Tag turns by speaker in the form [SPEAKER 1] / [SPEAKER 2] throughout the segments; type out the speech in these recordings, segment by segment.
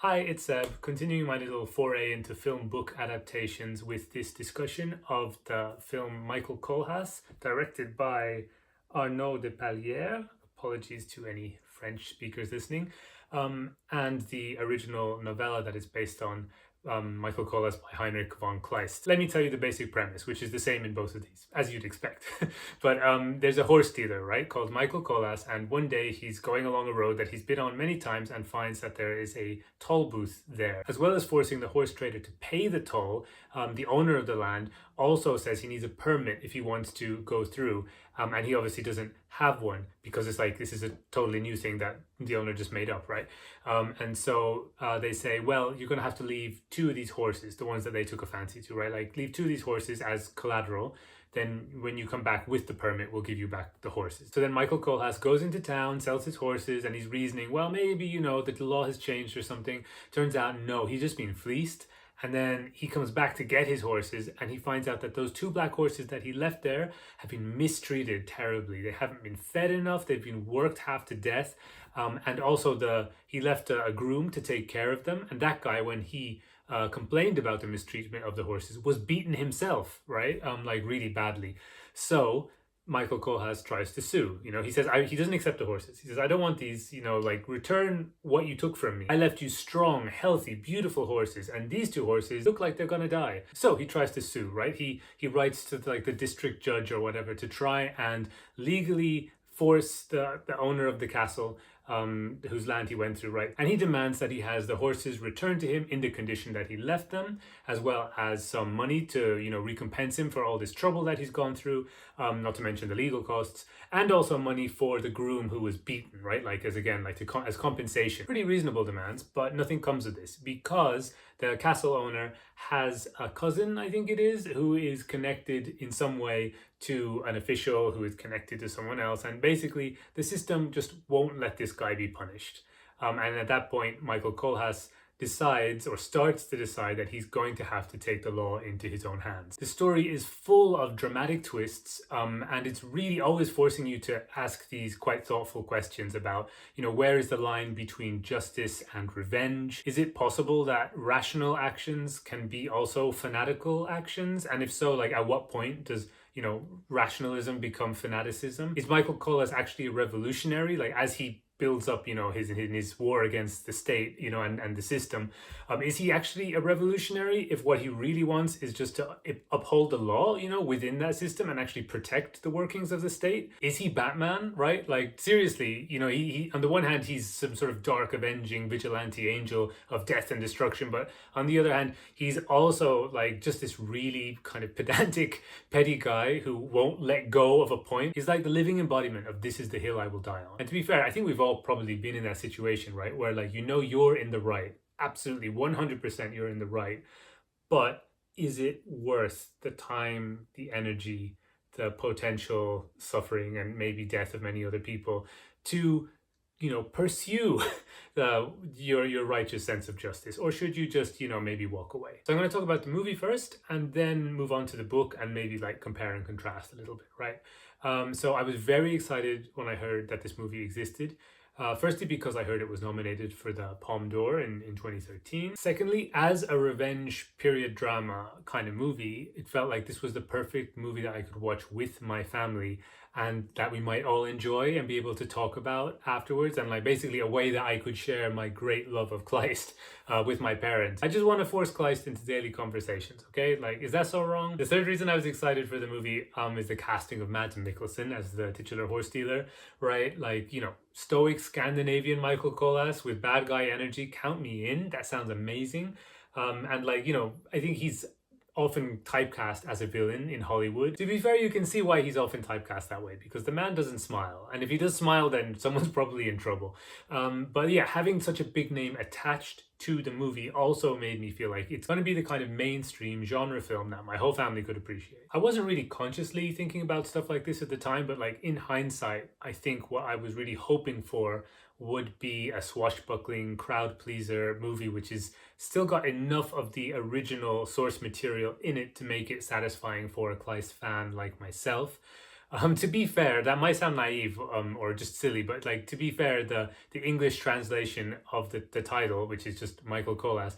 [SPEAKER 1] Hi, it's Seb, continuing my little foray into film book adaptations with this discussion of the film Michael Kohlhaas, directed by Arnaud de Palière. Apologies to any French speakers listening. And the original novella that is based on Michael Kohlhaas by Heinrich von Kleist. Let me tell you the basic premise, which is the same in both of these, as you'd expect. But there's a horse dealer, right, called Michael Kohlhaas, and one day he's going along a road that he's been on many times and finds that there is a toll booth there. As well as forcing the horse trader to pay the toll, the owner of the land also says he needs a permit if he wants to go through. And he obviously doesn't have one because it's like this is a totally new thing that the owner just made up, right? And so they say, well, you're going to have to leave two of these horses, the ones that they took a fancy to, right? Like leave two of these horses as collateral. Then when you come back with the permit, we'll give you back the horses. So then Michael Kohlhaas goes into town, sells his horses, and he's reasoning, well, maybe, that the law has changed or something. Turns out, no, he's just been fleeced. And then he comes back to get his horses and he finds out that those two black horses that he left there have been mistreated terribly. They haven't been fed enough. They've been worked half to death. And also he left a groom to take care of them. And that guy, when he complained about the mistreatment of the horses, was beaten himself, right? Like really badly. So Michael Kohlhaas tries to sue. He says he doesn't accept the horses. He says, I don't want these, like return what you took from me. I left you strong, healthy, beautiful horses, and these two horses look like they're gonna die. So he tries to sue, right? He writes to the district judge or whatever to try and legally force the owner of the castle whose land he went through, right? And he demands that he has the horses returned to him in the condition that he left them, as well as some money to, recompense him for all this trouble that he's gone through, not to mention the legal costs, and also money for the groom who was beaten, right? Like as compensation. Pretty reasonable demands, but nothing comes of this because the castle owner has a cousin, I think it is, who is connected in some way to an official who is connected to someone else. And basically, the system just won't let this guy be punished. And at that point, Michael Kohlhaas decides or starts to decide that he's going to have to take the law into his own hands. The story is full of dramatic twists, and it's really always forcing you to ask these quite thoughtful questions about, where is the line between justice and revenge? Is it possible that rational actions can be also fanatical actions? And if so, like at what point does rationalism become fanaticism? Is Michael Kohlhaas actually a revolutionary? Like as he builds up, his war against the state, and the system. Is he actually a revolutionary if what he really wants is just to uphold the law, within that system and actually protect the workings of the state? Is he Batman, right? Like seriously, he on the one hand, he's some sort of dark, avenging vigilante angel of death and destruction, but on the other hand, he's also like just this really kind of pedantic, petty guy who won't let go of a point. He's like the living embodiment of this is the hill I will die on. And to be fair, I think we've all probably been in that situation, right? Where like, you're in the right, absolutely 100% you're in the right, but is it worth the time, the energy, the potential suffering and maybe death of many other people to pursue your righteous sense of justice? Or should you just, maybe walk away? So I'm going to talk about the movie first and then move on to the book and maybe like compare and contrast a little bit, right? So I was very excited when I heard that this movie existed. Firstly, because I heard it was nominated for the Palme d'Or in 2013. Secondly, as a revenge period drama kind of movie, it felt like this was the perfect movie that I could watch with my family and that we might all enjoy and be able to talk about afterwards, and like basically a way that I could share my great love of Kleist with my parents. I just want to force Kleist into daily conversations, okay? Like, is that so wrong? The third reason I was excited for the movie is the casting of Mads Mikkelsen as the titular horse dealer, right? Like, stoic Scandinavian Michael Kohlhaas with bad guy energy, count me in. That sounds amazing. And like, I think he's often typecast as a villain in Hollywood. To be fair, you can see why he's often typecast that way, because the man doesn't smile. And if he does smile, then someone's probably in trouble. But yeah, having such a big name attached to the movie also made me feel like it's going to be the kind of mainstream genre film that my whole family could appreciate. I wasn't really consciously thinking about stuff like this at the time, but like in hindsight, I think what I was really hoping for would be a swashbuckling crowd pleaser movie which is still got enough of the original source material in it to make it satisfying for a Kleist fan like myself. To be fair, that might sound naive or just silly, but like to be fair, the English translation of the title, which is just Michael Kohlhaas,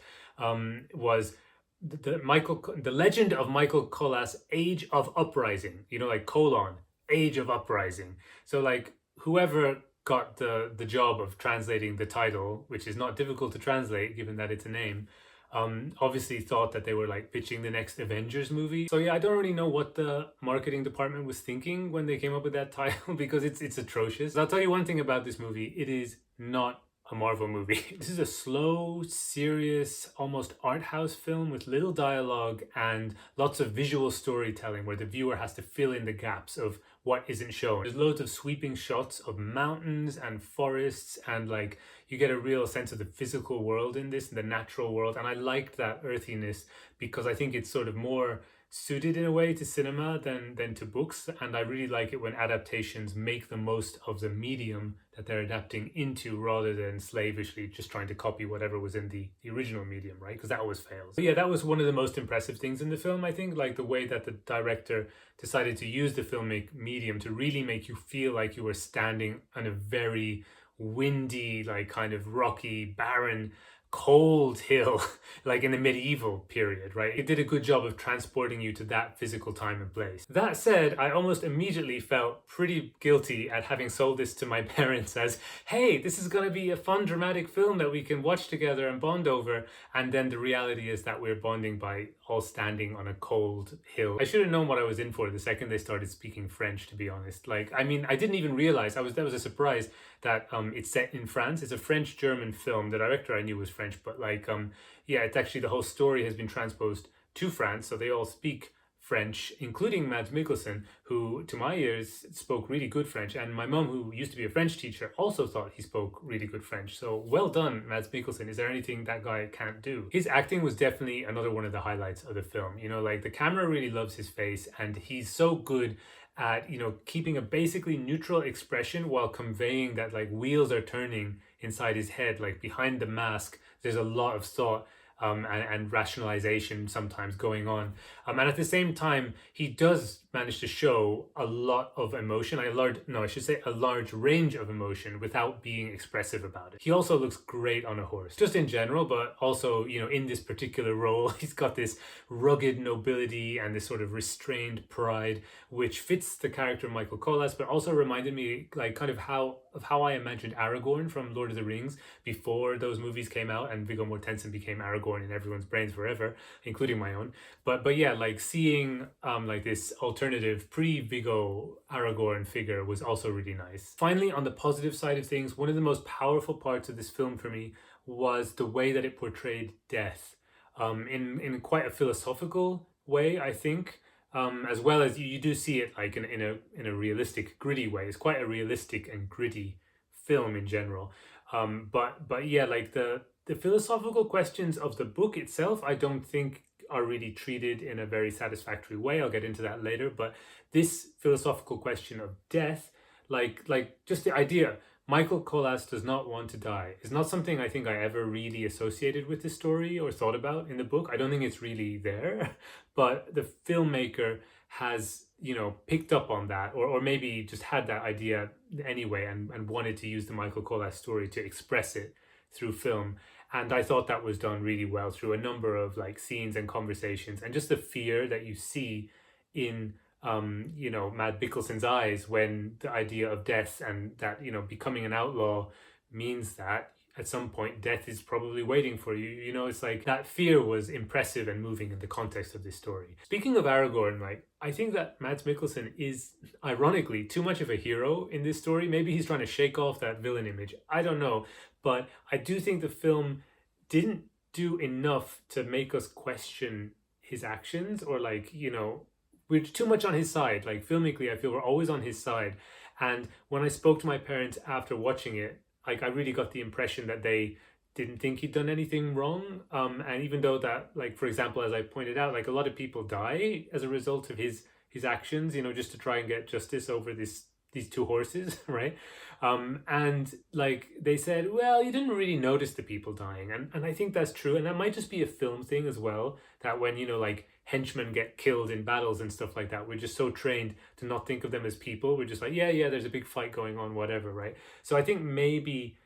[SPEAKER 1] was the legend of Michael Kohlhaas, Age of Uprising. You know, like colon, Age of Uprising. So like whoever got the job of translating the title, which is not difficult to translate given that it's a name, obviously thought that they were like pitching the next Avengers movie. So yeah, I don't really know what the marketing department was thinking when they came up with that title because it's atrocious. I'll tell you one thing about this movie: it is not a Marvel movie. This is a slow, serious, almost art house film with little dialogue and lots of visual storytelling where the viewer has to fill in the gaps of what isn't shown. There's loads of sweeping shots of mountains and forests, and like you get a real sense of the physical world in this, the natural world. And I liked that earthiness because I think it's sort of more suited in a way to cinema than to books, and I really like it when adaptations make the most of the medium that they're adapting into rather than slavishly just trying to copy whatever was in the original medium, right? Because that always fails. But yeah, that was one of the most impressive things in the film, I think, like the way that the director decided to use the filmic medium to really make you feel like you were standing on a very windy, like kind of rocky, barren, cold hill, like in the medieval period, right? It did a good job of transporting you to that physical time and place. That said, I almost immediately felt pretty guilty at having sold this to my parents as, hey, this is going to be a fun, dramatic film that we can watch together and bond over. And then the reality is that we're bonding by all standing on a cold hill. I should have known what I was in for the second they started speaking French, to be honest. Like, I mean, I didn't even realize, that was a surprise that it's set in France. It's a French-German film. The director I knew was French, but like, yeah, it's actually the whole story has been transposed to France, so they all speak French, including Mads Mikkelsen, who to my ears spoke really good French, and my mom, who used to be a French teacher, also thought he spoke really good French. So well done, Mads Mikkelsen. Is there anything that guy can't do? His acting was definitely another one of the highlights of the film. You know, like the camera really loves his face, and he's so good at, you know, keeping a basically neutral expression while conveying that like wheels are turning inside his head. Like behind the mask, there's a lot of thought and rationalization sometimes going on. And at the same time, he does manage to show a lot of emotion, a large range of emotion without being expressive about it. He also looks great on a horse, just in general, but also, you know, in this particular role, he's got this rugged nobility and this sort of restrained pride, which fits the character of Michael Kohlhaas, but also reminded me like kind of how I imagined Aragorn from Lord of the Rings before those movies came out and Viggo Mortensen became Aragorn in everyone's brains forever, including my own. But yeah, like seeing like this alternative pre-Viggo Aragorn figure was also really nice. Finally, on the positive side of things, one of the most powerful parts of this film for me was the way that it portrayed death, in quite a philosophical way, I think. As well as you do see it like in a realistic, gritty way. It's quite a realistic and gritty film in general. But yeah, like the philosophical questions of the book itself, I don't think are really treated in a very satisfactory way. I'll get into that later. But this philosophical question of death, like just the idea, Michael Kohlhaas does not want to die, is not something I think I ever really associated with the story or thought about in the book. I don't think it's really there, but the filmmaker has, you know, picked up on that, or maybe just had that idea anyway and wanted to use the Michael Kohlhaas story to express it through film. And I thought that was done really well through a number of like scenes and conversations, and just the fear that you see in you know, Mads Mikkelsen's eyes when the idea of death and that, you know, becoming an outlaw means that at some point death is probably waiting for you. You know, it's like that fear was impressive and moving in the context of this story. Speaking of Aragorn, like I think that Mads Mikkelsen is ironically too much of a hero in this story. Maybe he's trying to shake off that villain image. I don't know, but I do think the film didn't do enough to make us question his actions, or like, you know, we're too much on his side. Like filmically, I feel we're always on his side. And when I spoke to my parents after watching it, like I really got the impression that they didn't think he'd done anything wrong. And even though that, like, for example, as I pointed out, like a lot of people die as a result of his actions, you know, just to try and get justice over this these two horses, right? And like they said, well, you didn't really notice the people dying. And I think that's true. And that might just be a film thing as well, that when, like henchmen get killed in battles and stuff like that, we're just so trained to not think of them as people. We're just like, yeah, there's a big fight going on, whatever, right? So I think maybe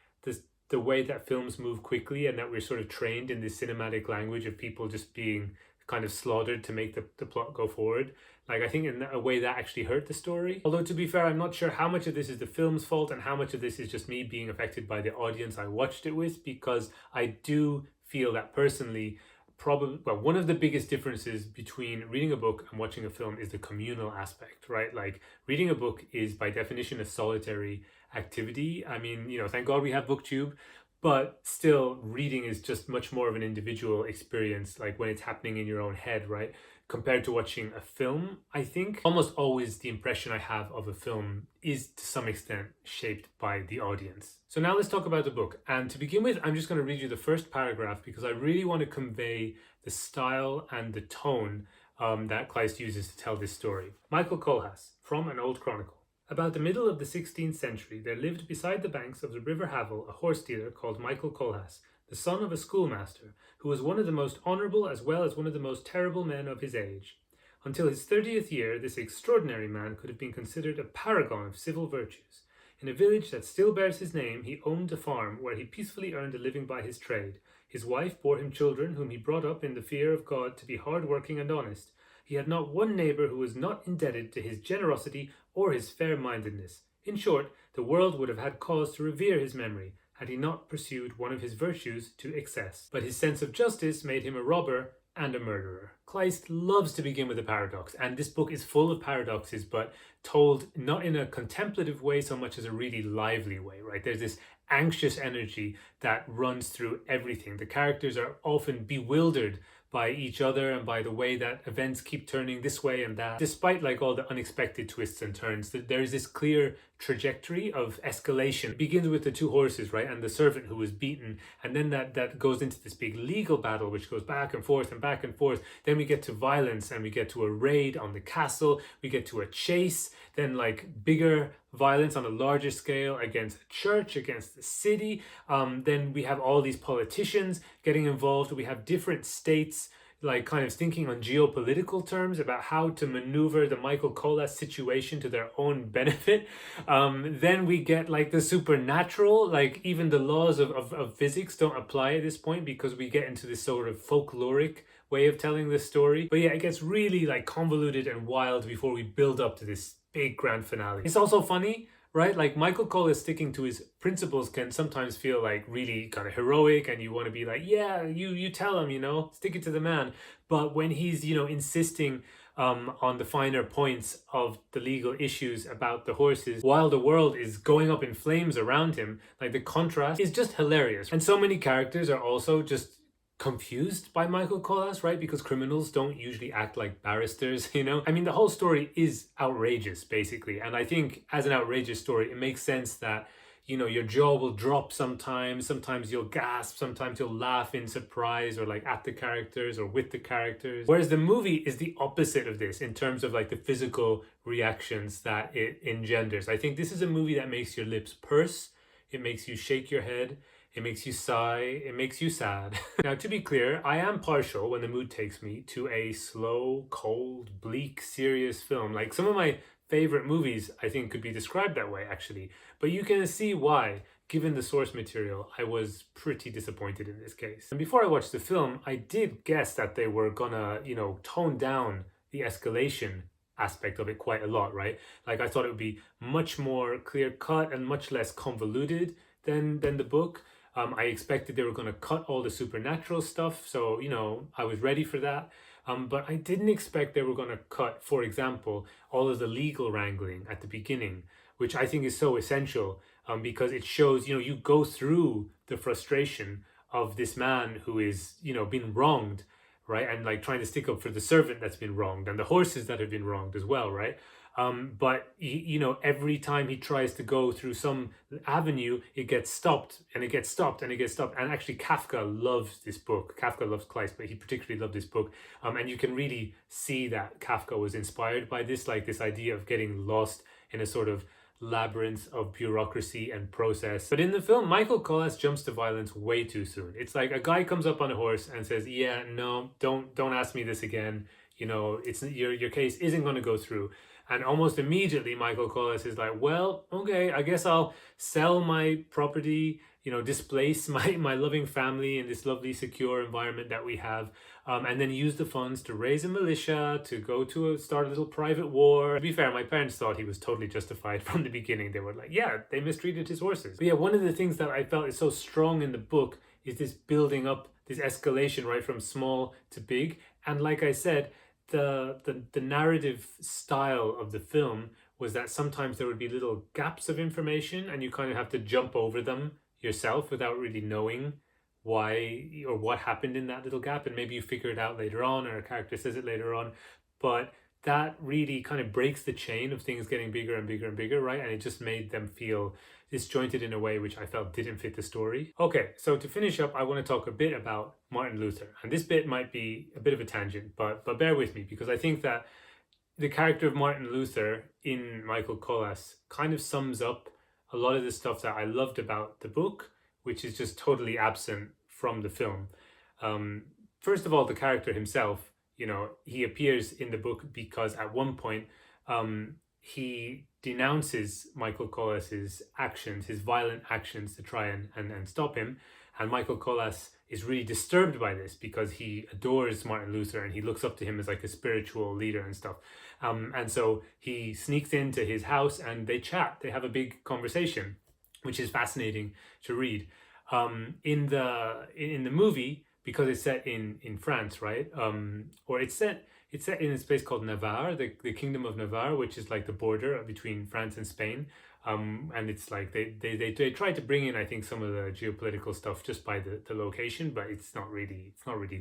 [SPEAKER 1] the way that films move quickly and that we're sort of trained in this cinematic language of people just being kind of slaughtered to make the plot go forward. Like, I think in a way that actually hurt the story. Although, to be fair, I'm not sure how much of this is the film's fault and how much of this is just me being affected by the audience I watched it with, because I do feel that personally, probably, well, one of the biggest differences between reading a book and watching a film is the communal aspect, right? Like, reading a book is by definition a solitary activity. I mean, thank God we have BookTube, but still, reading is just much more of an individual experience, like when it's happening in your own head, right? Compared to watching a film, I think almost always the impression I have of a film is to some extent shaped by the audience. So now let's talk about the book. And to begin with, I'm just going to read you the first paragraph because I really want to convey the style and the tone that Kleist uses to tell this story. Michael Kohlhaas, from an old chronicle. About the middle of the 16th century, there lived beside the banks of the River Havel a horse dealer called Michael Kohlhaas, the son of a schoolmaster, who was one of the most honourable as well as one of the most terrible men of his age. Until his 30th year, this extraordinary man could have been considered a paragon of civil virtues. In a village that still bears his name, he owned a farm where he peacefully earned a living by his trade. His wife bore him children whom he brought up in the fear of God to be hard-working and honest. He had not one neighbour who was not indebted to his generosity or his fair-mindedness. In short, the world would have had cause to revere his memory, had he not pursued one of his virtues to excess. But his sense of justice made him a robber and a murderer. Kleist loves to begin with a paradox, and this book is full of paradoxes, but told not in a contemplative way so much as a really lively way, right? There's this anxious energy that runs through everything. The characters are often bewildered by each other and by the way that events keep turning this way and that. Despite like all the unexpected twists and turns, there is this clear trajectory of escalation. It begins with the two horses, right, and the servant who was beaten, and then that goes into this big legal battle which goes back and forth and back and forth. Then we get to violence and we get to a raid on the castle, we get to a chase, then like bigger violence on a larger scale against a church, against the city. Then we have all these politicians getting involved. We have different states like kind of thinking on geopolitical terms about how to maneuver the Michael Kohlhaas situation to their own benefit. Then we get like the supernatural, like even the laws of physics don't apply at this point because we get into this sort of folkloric way of telling the story. But yeah, it gets really like convoluted and wild before we build up to this big grand finale. It's also funny, right? Like Michael Kohlhaas sticking to his principles can sometimes feel like really kind of heroic, and you want to be like, yeah, you tell him, stick it to the man. But when he's, insisting on the finer points of the legal issues about the horses, while the world is going up in flames around him, like the contrast is just hilarious. And so many characters are also just confused by Michael Kohlhaas, right? Because criminals don't usually act like barristers, I mean, the whole story is outrageous, basically. And I think as an outrageous story, it makes sense that, your jaw will drop sometimes you'll gasp, sometimes you'll laugh in surprise or like at the characters or with the characters. Whereas the movie is the opposite of this in terms of like the physical reactions that it engenders. I think this is a movie that makes your lips purse, it makes you shake your head, it makes you sigh, it makes you sad. Now, to be clear, I am partial, when the mood takes me, to a slow, cold, bleak, serious film. Like some of my favorite movies, I think, could be described that way, actually. But you can see why, given the source material, I was pretty disappointed in this case. And before I watched the film, I did guess that they were gonna, tone down the escalation aspect of it quite a lot, right? Like I thought it would be much more clear-cut and much less convoluted than the book. I expected they were going to cut all the supernatural stuff, so, I was ready for that. But I didn't expect they were going to cut, for example, all of the legal wrangling at the beginning, which I think is so essential because it shows, you go through the frustration of this man who is, been wronged, right? And like trying to stick up for the servant that's been wronged and the horses that have been wronged as well, right? But every time he tries to go through some avenue, it gets stopped and it gets stopped and it gets stopped. And actually Kafka loves this book. Kafka loves Kleist, but he particularly loved this book. And you can really see that Kafka was inspired by this, like this idea of getting lost in a sort of labyrinth of bureaucracy and process. But in the film, Michael Kohlhaas jumps to violence way too soon. It's like a guy comes up on a horse and says, "Yeah, no, don't ask me this again. You know, it's your case isn't going to go through." And almost immediately, Michael Kohlhaas is like, "Well, okay, I guess I'll sell my property, you know, displace my loving family in this lovely, secure environment that we have, and then use the funds to raise a militia, to go to start a little private war." To be fair, my parents thought he was totally justified from the beginning. They were like, yeah, they mistreated his horses. But yeah, one of the things that I felt is so strong in the book is this building up, this escalation, right, from small to big. And like I said, the narrative style of the film was that sometimes there would be little gaps of information and you kind of have to jump over them yourself without really knowing why or what happened in that little gap, and maybe you figure it out later on or a character says it later on. But that really kind of breaks the chain of things getting bigger and bigger and bigger, right? And it just made them feel disjointed in a way which I felt didn't fit the story. Okay, so to finish up, I want to talk a bit about Martin Luther. And this bit might be a bit of a tangent, but bear with me, because I think that the character of Martin Luther in Michael Kohlhaas kind of sums up a lot of the stuff that I loved about the book, which is just totally absent from the film. First of all, the character himself, you know, he appears in the book because at one point he denounces Michael Kohlhaas's actions, his violent actions to try and stop him. And Michael Kohlhaas is really disturbed by this because he adores Martin Luther and he looks up to him as like a spiritual leader and stuff. And so he sneaks into his house and they chat. They have a big conversation, which is fascinating to read. In the movie, because it's set in France, right? Or it's set in this place called Navarre, the Kingdom of Navarre, which is like the border between France and Spain. And it's like they try to bring in, I think, some of the geopolitical stuff just by the location, but it's not really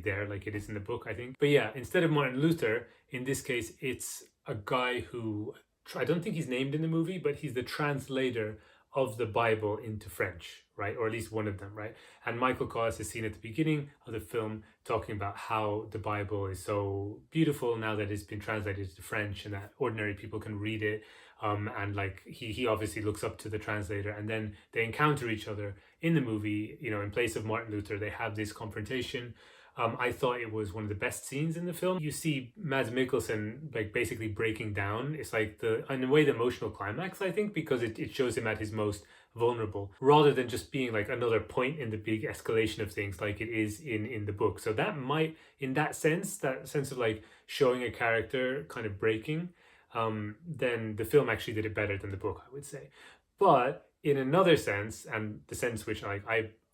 [SPEAKER 1] there like it is in the book, I think. But yeah, instead of Martin Luther, in this case, it's a guy who, I don't think he's named in the movie, but he's the translator of the Bible into French, right? Or at least one of them, right? And Michael Kohlhaas is seen at the beginning of the film talking about how the Bible is so beautiful now that it's been translated to French and that ordinary people can read it. And like he obviously looks up to the translator, and then they encounter each other in the movie. You know, in place of Martin Luther, they have this confrontation. I thought it was one of the best scenes in the film. You see Mads Mikkelsen like basically breaking down. It's like in a way, the emotional climax, I think, because it shows him at his most vulnerable, rather than just being like another point in the big escalation of things like it is in the book. So that might, in that sense of like showing a character kind of breaking, then the film actually did it better than the book, I would say. But in another sense, and the sense which like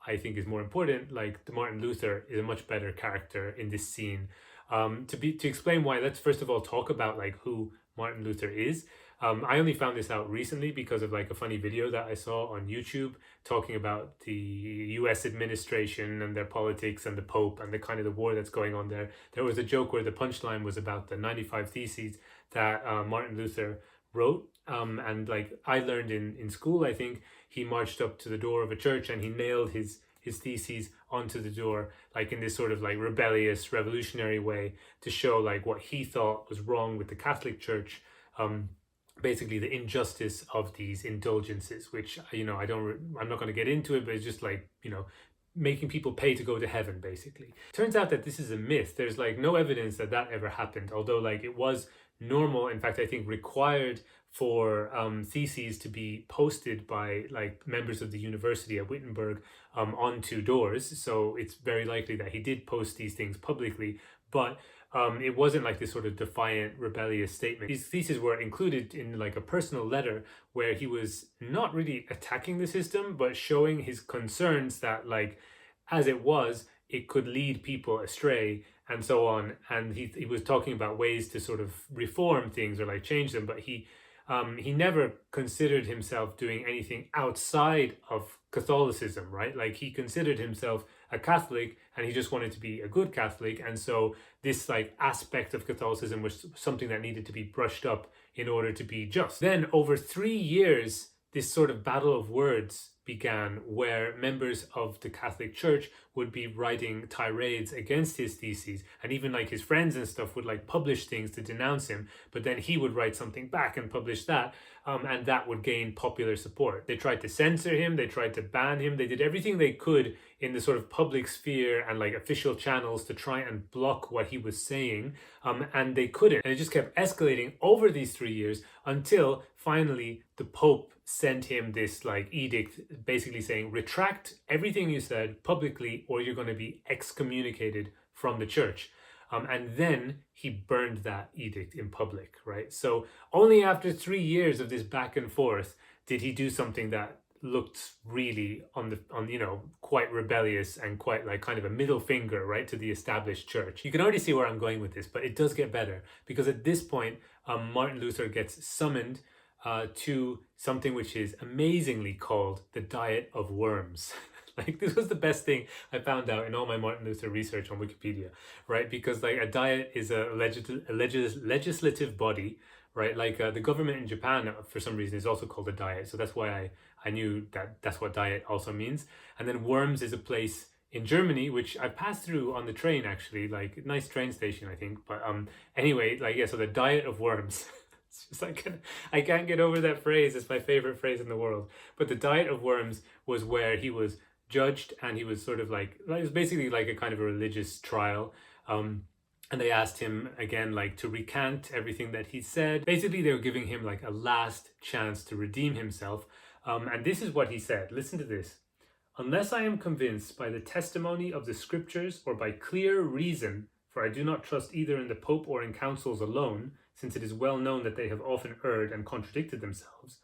[SPEAKER 1] I think is more important, like the Martin Luther is a much better character in this scene. To explain why, let's first of all talk about like who Martin Luther is. I only found this out recently because of like a funny video that I saw on YouTube talking about the US administration and their politics and the Pope and the kind of the war that's going on there. There was a joke where the punchline was about the 95 Theses that Martin Luther wrote. And like I learned in school, I think he marched up to the door of a church and he nailed his theses onto the door, like in this sort of like rebellious, revolutionary way to show like what he thought was wrong with the Catholic Church. Basically the injustice of these indulgences, which, you know, I'm not going to get into it, but it's just like, you know, making people pay to go to heaven, basically. Turns out that this is a myth. There's like no evidence that ever happened, although like it was normal, in fact I think required for theses to be posted by like members of the university at Wittenberg onto doors. So it's very likely that he did post these things publicly, but it wasn't like this sort of defiant, rebellious statement. These theses were included in like a personal letter where he was not really attacking the system, but showing his concerns that like, as it was, it could lead people astray and so on. And he was talking about ways to sort of reform things or like change them, but he never considered himself doing anything outside of Catholicism, right? Like he considered himself a Catholic and he just wanted to be a good Catholic. And so this like aspect of Catholicism was something that needed to be brushed up in order to be just. Then over 3 years, this sort of battle of words began where members of the Catholic Church would be writing tirades against his theses, and even like his friends and stuff would like publish things to denounce him, but then he would write something back and publish that, and that would gain popular support. They tried to censor him, they tried to ban him, they did everything they could in the sort of public sphere and like official channels to try and block what he was saying, and they couldn't. And it just kept escalating over these 3 years until finally the Pope sent him this like edict basically saying, retract everything you said publicly or you're going to be excommunicated from the church. And then he burned that edict in public, right? So only after 3 years of this back and forth did he do something that looked really on quite rebellious and quite like kind of a middle finger, right, to the established church. You can already see where I'm going with this, but it does get better, because at this point Martin Luther gets summoned to something which is amazingly called the Diet of Worms. Like, this was the best thing I found out in all my Martin Luther research on Wikipedia, right? Because like a diet is a legislative body, right? Like the government in Japan, for some reason, is also called a diet. So that's why I knew that that's what diet also means. And then Worms is a place in Germany, which I passed through on the train, actually, like nice train station, I think. But anyway, like, yeah, so the Diet of Worms. It's just like, I can't get over that phrase. It's my favorite phrase in the world. But the Diet of Worms was where he was judged, and he was sort of like, it was basically like a kind of a religious trial. And they asked him again, like, to recant everything that he said. Basically, they were giving him like a last chance to redeem himself. And this is what he said. Listen to this. Unless I am convinced by the testimony of the scriptures or by clear reason, for I do not trust either in the Pope or in councils alone, since it is well known that they have often erred and contradicted themselves,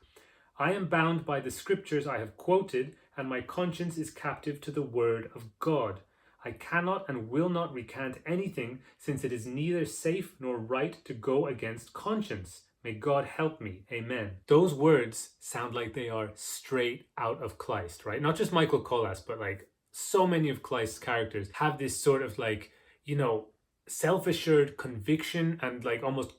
[SPEAKER 1] I am bound by the scriptures I have quoted, and my conscience is captive to the word of God. I cannot and will not recant anything, since it is neither safe nor right to go against conscience. May God help me. Amen. Those words sound like they are straight out of Kleist, right? Not just Michael Kohlhaas, but like so many of Kleist's characters have this sort of like, self-assured conviction and like almost,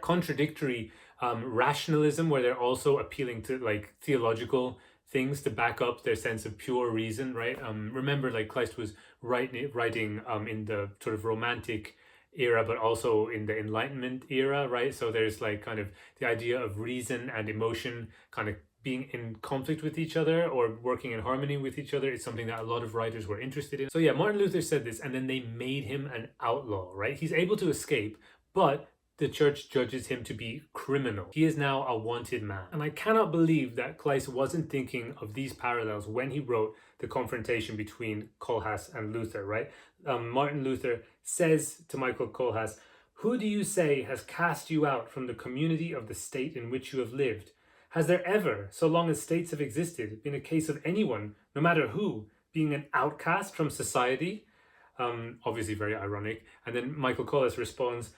[SPEAKER 1] contradictory rationalism, where they're also appealing to like theological things to back up their sense of pure reason, right? Remember, like, Kleist was writing in the sort of Romantic era, but also in the Enlightenment era, right? So there's like kind of the idea of reason and emotion kind of being in conflict with each other or working in harmony with each other. It's something that a lot of writers were interested in. So yeah, Martin Luther said this, and then they made him an outlaw, right? He's able to escape, but the church judges him to be criminal. He is now a wanted man. And I cannot believe that Kleist wasn't thinking of these parallels when he wrote the confrontation between Kohlhaas and Luther, right? Martin Luther says to Michael Kohlhaas, "Who do you say has cast you out from the community of the state in which you have lived? Has there ever, so long as states have existed, been a case of anyone, no matter who, being an outcast from society?" Obviously very ironic. And then Michael Kohlhaas responds,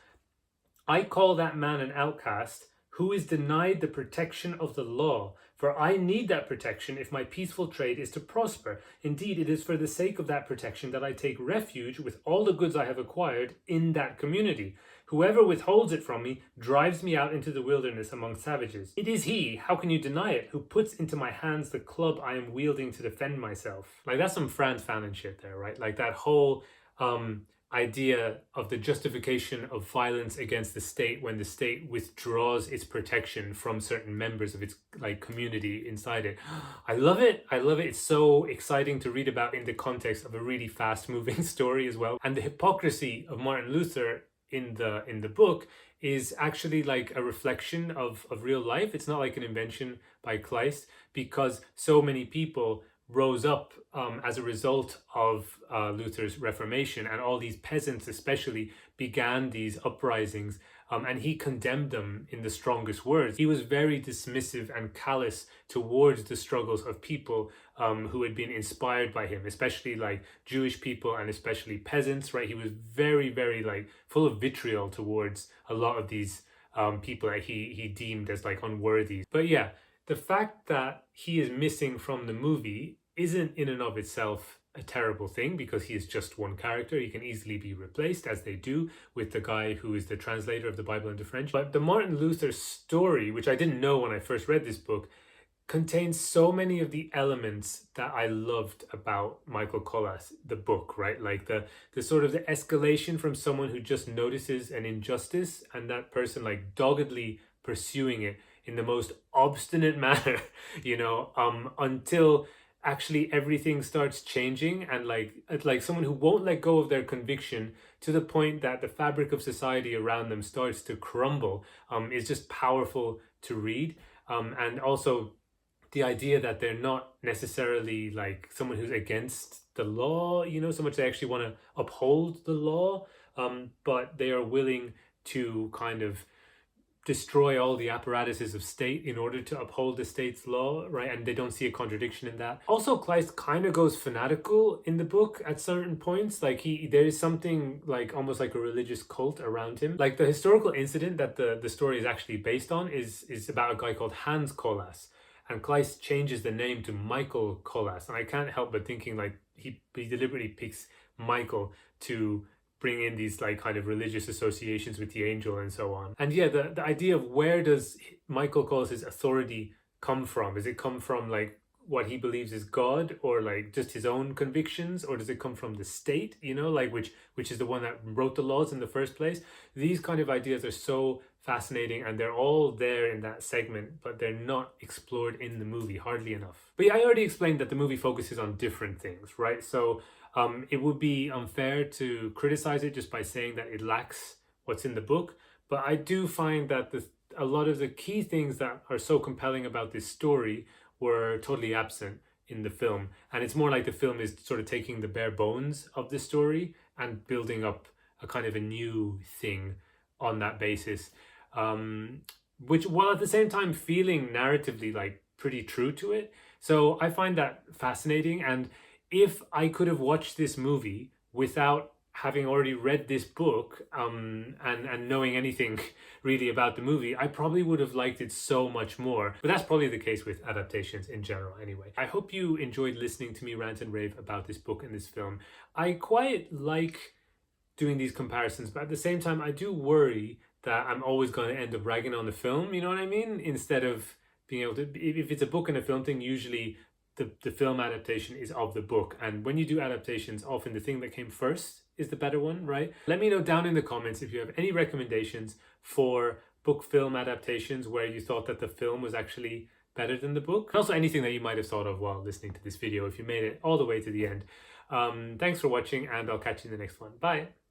[SPEAKER 1] "I call that man an outcast who is denied the protection of the law, for I need that protection if my peaceful trade is to prosper. Indeed, it is for the sake of that protection that I take refuge with all the goods I have acquired in that community. Whoever withholds it from me drives me out into the wilderness among savages. It is he, how can you deny it, who puts into my hands the club I am wielding to defend myself." Like, that's some Franz Fanon shit there, right? Like that whole idea of the justification of violence against the state when the state withdraws its protection from certain members of its like community inside it. I love it. It's so exciting to read about in the context of a really fast moving story as well. And the hypocrisy of Martin Luther in the book is actually like a reflection of real life. It's not like an invention by Kleist, because so many people rose up as a result of Luther's Reformation, and all these peasants especially began these uprisings, and he condemned them in the strongest words. He was very dismissive and callous towards the struggles of people who had been inspired by him, especially like Jewish people and especially peasants, right? He was very, very like full of vitriol towards a lot of these people that he deemed as like unworthy. But yeah, the fact that he is missing from the movie isn't in and of itself a terrible thing, because he is just one character. He can easily be replaced, as they do, with the guy who is the translator of the Bible into French. But the Martin Luther story, which I didn't know when I first read this book, contains so many of the elements that I loved about Michael Kohlhaas, the book, right? Like the sort of the escalation from someone who just notices an injustice and that person like doggedly pursuing it in the most obstinate manner, until actually everything starts changing, and like it's like someone who won't let go of their conviction to the point that the fabric of society around them starts to crumble, is just powerful to read. And also the idea that they're not necessarily like someone who's against the law, so much they actually want to uphold the law, but they are willing to kind of destroy all the apparatuses of state in order to uphold the state's law, right? And they don't see a contradiction in that. Also, Kleist kind of goes fanatical in the book at certain points. Like there is something like almost like a religious cult around him. Like the historical incident that the story is actually based on is about a guy called Hans Kohlhaas. And Kleist changes the name to Michael Kohlhaas. And I can't help but thinking like he deliberately picks Michael to bring in these like kind of religious associations with the angel and so on. And yeah, the idea of where does Michael Kohlhaas' authority come from? Does it come from like what he believes is God, or like just his own convictions, or does it come from the state, like which is the one that wrote the laws in the first place? These kind of ideas are so fascinating, and they're all there in that segment, but they're not explored in the movie hardly enough. But yeah, I already explained that the movie focuses on different things, right? So it would be unfair to criticize it just by saying that it lacks what's in the book. But I do find that a lot of the key things that are so compelling about this story were totally absent in the film. And it's more like the film is sort of taking the bare bones of the story and building up a kind of a new thing on that basis. Which, while at the same time feeling narratively like pretty true to it. So I find that fascinating. And if I could have watched this movie without having already read this book, and knowing anything really about the movie, I probably would have liked it so much more. But that's probably the case with adaptations in general anyway. I hope you enjoyed listening to me rant and rave about this book and this film. I quite like doing these comparisons, but at the same time, I do worry that I'm always going to end up ragging on the film, you know what I mean? Instead of being able to, if it's a book and a film thing, usually the film adaptation is of the book. And when you do adaptations, often the thing that came first is the better one, right? Let me know down in the comments if you have any recommendations for book film adaptations where you thought that the film was actually better than the book. And also anything that you might have thought of while listening to this video if you made it all the way to the end. Thanks for watching, and I'll catch you in the next one. Bye.